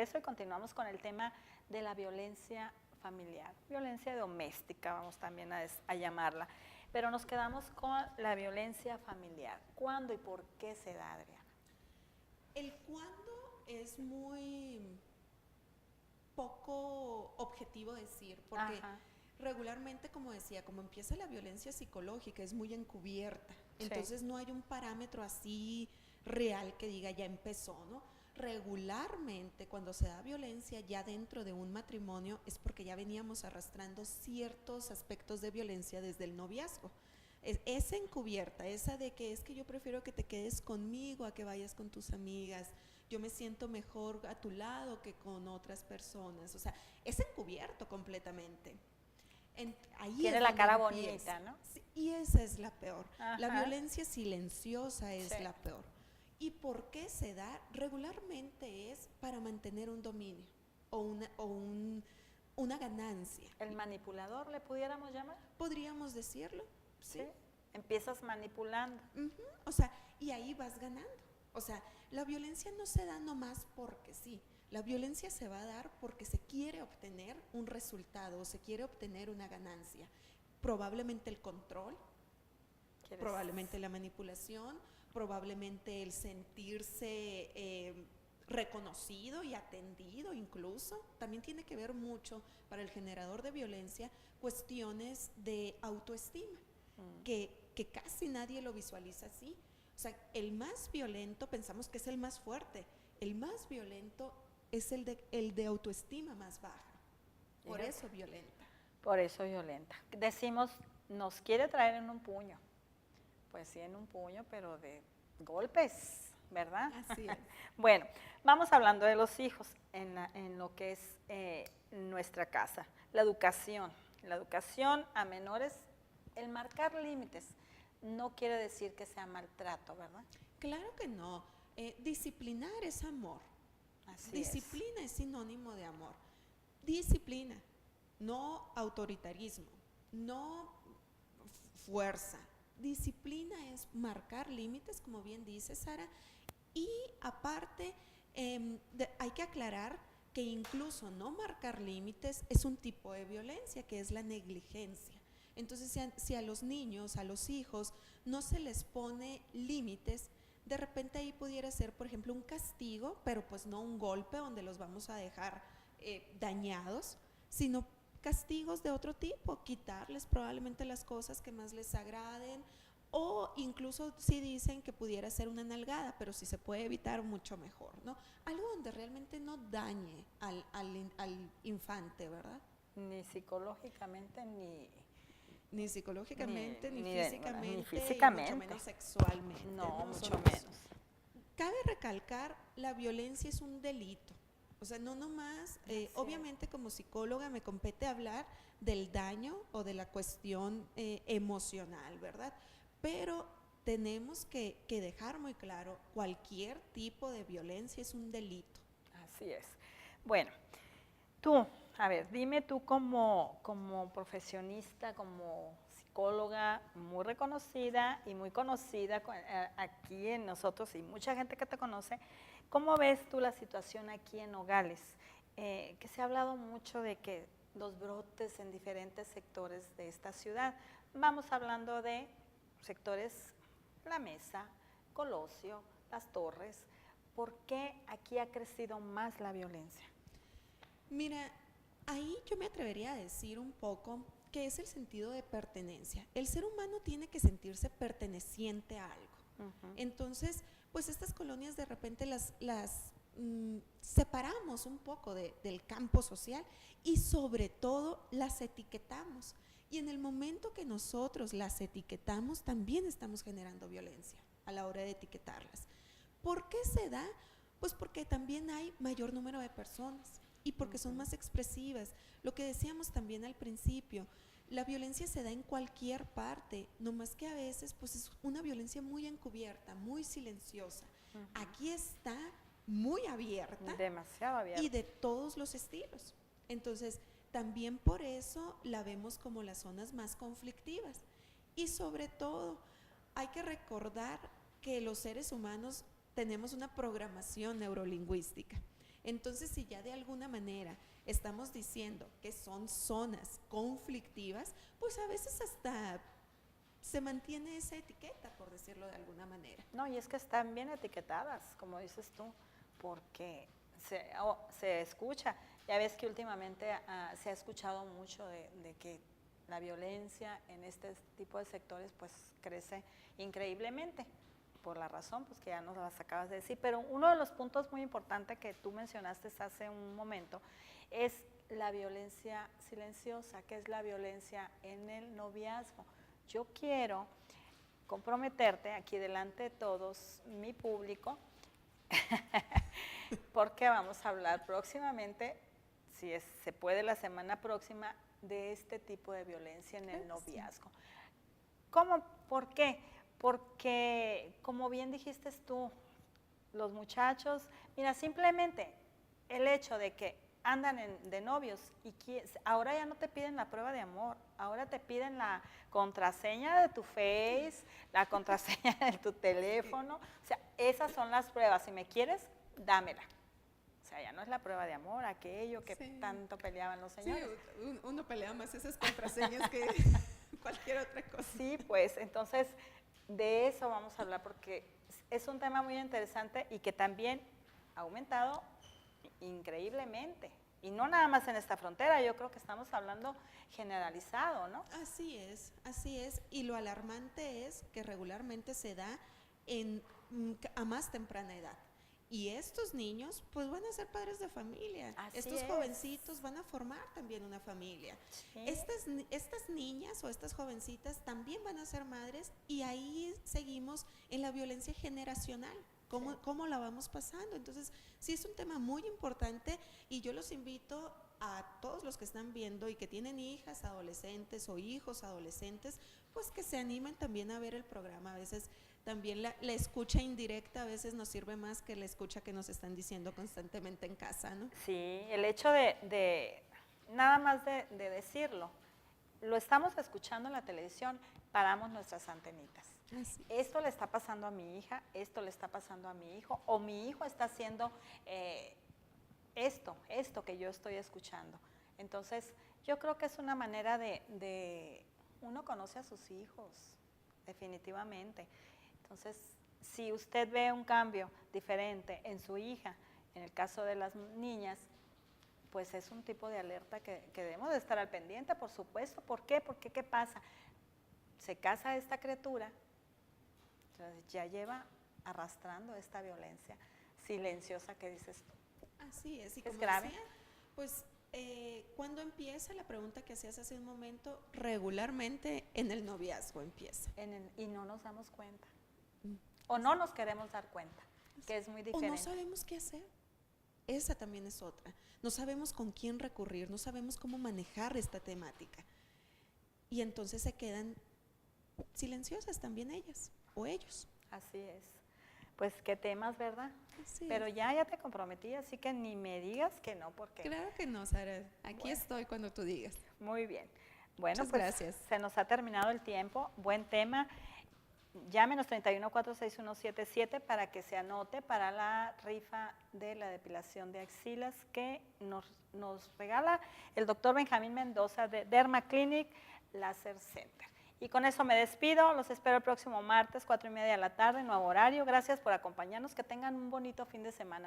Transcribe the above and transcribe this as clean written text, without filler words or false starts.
regreso y continuamos con el tema de la violencia familiar, violencia doméstica, vamos también a llamarla. Pero nos quedamos con la violencia familiar. ¿Cuándo y por qué se da, Adriana? El cuándo es muy poco objetivo decir, porque regularmente, como decía, como empieza la violencia psicológica, es muy encubierta. Entonces no hay un parámetro así real que diga ya empezó, ¿no? Regularmente cuando se da violencia ya dentro de un matrimonio es porque ya veníamos arrastrando ciertos aspectos de violencia desde el noviazgo. Esa encubierta, esa de que es que yo prefiero que te quedes conmigo a que vayas con tus amigas, yo me siento mejor a tu lado que con otras personas, o sea, es encubierto completamente. Ahí tiene la cara bonita, ¿no? Sí, y esa es la peor. La violencia silenciosa es la peor. ¿Y por qué se da? Regularmente es para mantener un dominio o una ganancia. ¿El manipulador le pudiéramos llamar? Podríamos decirlo, sí. Empiezas manipulando. O sea, y ahí vas ganando. O sea, la violencia no se da nomás porque sí. La violencia se va a dar porque se quiere obtener un resultado, o se quiere obtener una ganancia. Probablemente el control, probablemente la manipulación, probablemente el sentirse reconocido y atendido incluso. También tiene que ver mucho para el generador de violencia cuestiones de autoestima, que casi nadie lo visualiza así. O sea, el más violento pensamos que es el más fuerte, el más violento es el de autoestima más baja, por eso violenta. Por eso violenta. Decimos, nos quiere traer en un puño, pues sí, en un puño, pero de golpes, ¿verdad? Así es. Bueno, vamos hablando de los hijos en lo que es nuestra casa. La educación a menores, el marcar límites no quiere decir que sea maltrato, ¿verdad? Claro que no. Disciplinar es amor. Disciplina es sinónimo de amor. Disciplina, no autoritarismo, no fuerza. Disciplina es marcar límites, como bien dice Sara, y aparte hay que aclarar que incluso no marcar límites es un tipo de violencia, que es la negligencia. Entonces, si a los niños, a los hijos, no se les pone límites, de repente ahí pudiera ser, por ejemplo, un castigo, pero pues no un golpe donde los vamos a dejar dañados, sino castigos de otro tipo, quitarles probablemente las cosas que más les agraden, o incluso si dicen que pudiera ser una nalgada, pero si se puede evitar, mucho mejor, ¿no? Algo donde realmente no dañe al infante, ¿verdad? Ni psicológicamente, ni psicológicamente, ni físicamente, físicamente, y mucho menos sexualmente. No, mucho menos. Cabe recalcar, la violencia es un delito. O sea, no nomás, obviamente como psicóloga me compete hablar del daño o de la cuestión emocional, ¿verdad? Pero tenemos que dejar muy claro, cualquier tipo de violencia es un delito. Así es. Bueno, tú, a ver, dime tú como profesionista, como psicóloga muy reconocida y muy conocida aquí en nosotros y mucha gente que te conoce, ¿cómo ves tú la situación aquí en Nogales? Que se ha hablado mucho de que los brotes en diferentes sectores de esta ciudad. Vamos hablando de sectores La Mesa, Colosio, Las Torres. ¿Por qué aquí ha crecido más la violencia? Mira, ahí yo me atrevería a decir un poco que es el sentido de pertenencia. El ser humano tiene que sentirse perteneciente a algo. Entonces, pues estas colonias de repente las separamos un poco del campo social y sobre todo las etiquetamos. Y en el momento que nosotros las etiquetamos, también estamos generando violencia a la hora de etiquetarlas. ¿Por qué se da? Pues porque también hay mayor número de personas y porque son más expresivas. Lo que decíamos también al principio, la violencia se da en cualquier parte, no más que a veces pues es una violencia muy encubierta, muy silenciosa. Aquí está muy abierta, demasiado abierta, y de todos los estilos. Entonces, también por eso la vemos como las zonas más conflictivas. Y sobre todo, hay que recordar que los seres humanos tenemos una programación neurolingüística. Entonces, si ya de alguna manera estamos diciendo que son zonas conflictivas, pues a veces hasta se mantiene esa etiqueta, por decirlo de alguna manera. No, y es que están bien etiquetadas, como dices tú, porque se escucha. Ya ves que últimamente se ha escuchado mucho de que la violencia en este tipo de sectores pues crece increíblemente, por la razón pues que ya nos las acabas de decir. Pero uno de los puntos muy importantes que tú mencionaste hace un momento es la violencia silenciosa, que es la violencia en el noviazgo. Yo quiero comprometerte aquí delante de todos, mi público, porque vamos a hablar próximamente, si se puede la semana próxima, de este tipo de violencia en el noviazgo. ¿Cómo? ¿Por qué? Porque, como bien dijiste tú, los muchachos, mira, simplemente el hecho de que andan de novios y ahora ya no te piden la prueba de amor, ahora te piden la contraseña de tu Face, la contraseña de tu teléfono, o sea, esas son las pruebas, si me quieres, dámela. O sea, ya no es la prueba de amor, aquello que tanto peleaban los señores. Sí, uno pelea más esas contraseñas que cualquier otra cosa. Sí, pues, entonces, de eso vamos a hablar porque es un tema muy interesante y que también ha aumentado increíblemente. Y no nada más en esta frontera, yo creo que estamos hablando generalizado, ¿no? Así es. Y lo alarmante es que regularmente se da a más temprana edad. Y estos niños, pues van a ser padres de familia. Estos jovencitos van a formar también una familia. Sí. Estas niñas o estas jovencitas también van a ser madres y ahí seguimos en la violencia generacional. ¿Cómo la vamos pasando? Entonces, sí es un tema muy importante y yo los invito a todos los que están viendo y que tienen hijas adolescentes o hijos adolescentes, pues que se animen también a ver el programa. A veces también la escucha indirecta a veces nos sirve más que la escucha que nos están diciendo constantemente en casa, ¿no? Sí, el hecho de nada más de decirlo, lo estamos escuchando en la televisión, paramos nuestras antenitas. Así. Esto le está pasando a mi hija, esto le está pasando a mi hijo, o mi hijo está haciendo esto que yo estoy escuchando. Entonces, yo creo que es una manera de uno conoce a sus hijos, definitivamente. Entonces, si usted ve un cambio diferente en su hija, en el caso de las niñas, pues es un tipo de alerta que debemos de estar al pendiente, por supuesto. ¿Por qué? Porque, ¿qué pasa? Se casa esta criatura, entonces ya lleva arrastrando esta violencia silenciosa que dices tú. Así es, y como grave. Decía, pues cuando empieza la pregunta que hacías hace un momento, regularmente en el noviazgo empieza. Y no nos damos cuenta. O no nos queremos dar cuenta, que es muy diferente. O no sabemos qué hacer. Esa también es otra. No sabemos con quién recurrir, no sabemos cómo manejar esta temática. Y entonces se quedan silenciosas también ellas o ellos. Así es. Pues qué temas, ¿verdad? Así Pero es. ya te comprometí, así que ni me digas que no, porque... Claro que no, Sara. Aquí estoy cuando tú digas. Muy bien. Bueno, muchas pues gracias. Se nos ha terminado el tiempo. Buen tema. Llámenos 3146-177 para que se anote para la rifa de la depilación de axilas que nos regala el doctor Benjamín Mendoza de Derma Clinic Laser Center. Y con eso me despido, los espero el próximo martes, 4:30 de la tarde, nuevo horario. Gracias por acompañarnos, que tengan un bonito fin de semana.